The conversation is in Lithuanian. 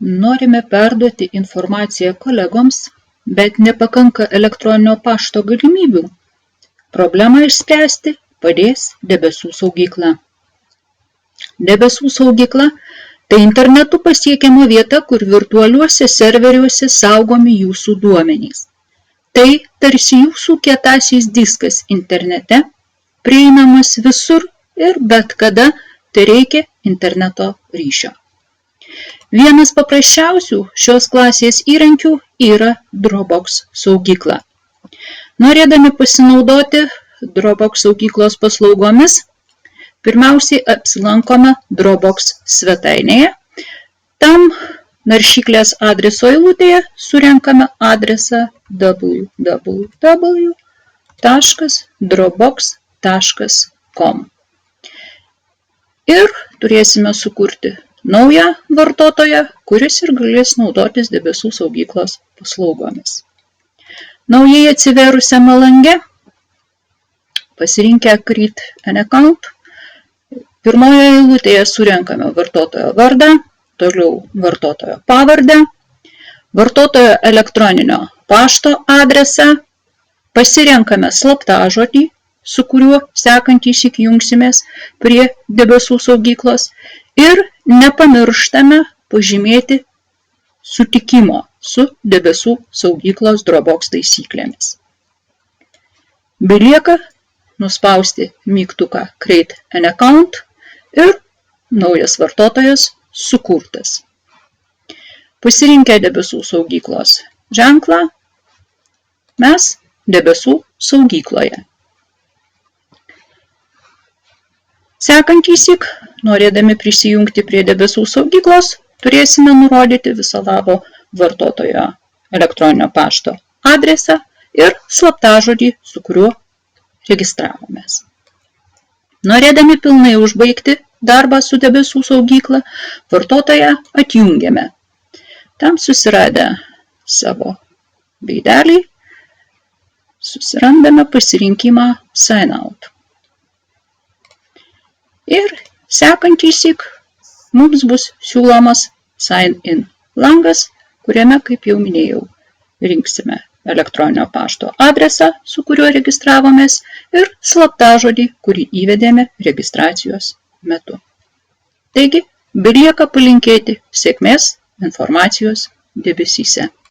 Norime perduoti informaciją kolegoms, bet nepakanka elektroninio pašto galimybių. Problemą išspręsti padės debesų saugykla. Debesų saugykla – tai internetu pasiekiama vieta, kur virtualiuose serveriuose saugomi jūsų duomenys. Tai tarsi jūsų kietasis diskas internete, prieinamas visur ir bet kada, tai reikia interneto ryšio. Vienas paprasčiausių šios klasės įrankių yra Dropbox saugykla. Norėdami pasinaudoti Dropbox saugyklos paslaugomis, pirmiausiai apsilankome Dropbox svetainėje. Tam naršyklės adreso eilutėje surenkame adresą www.dropbox.com ir turėsime sukurti naują vartotoją, kuris ir galės naudotis debesų saugyklos paslaugomis. Naujai atsivėrusiame lange pasirinkę Create an account, pirmoje eilutėje surenkame vartotojo vardą, toliau vartotojo pavardę, vartotojo elektroninio pašto adresą, pasirenkame slaptažodį, su kuriuo sekantys įjungsimės prie debesų saugyklos ir nepamirštame pažymėti sutikimo su debesų saugyklos Dropbox taisyklėmis. Belieka nuspausti mygtuką Create an account ir naujas vartotojas sukurtas. Pasirinkę debesų saugyklos ženklą, mes debesų saugykloje. Sekantįsyk, norėdami prisijungti prie debesų saugyklos, turėsime nurodyti viso labo vartotojo elektroninio pašto adresą ir slaptažodį, su kuriuo registravomės. Norėdami pilnai užbaigti darbą su debesų saugykla, vartotoją atjungiame. Tam susiradę savo veidelį, susirandame pasirinkimą Sign Out. Ir sekantįsyk mums bus siūlomas Sign In langas, kuriame, kaip jau minėjau, rinksime elektroninio pašto adresą, su kuriuo registravomės, ir slaptažodį, kurį įvedėme registracijos metu. Taigi, belieka palinkėti sėkmės informacijos debesyse.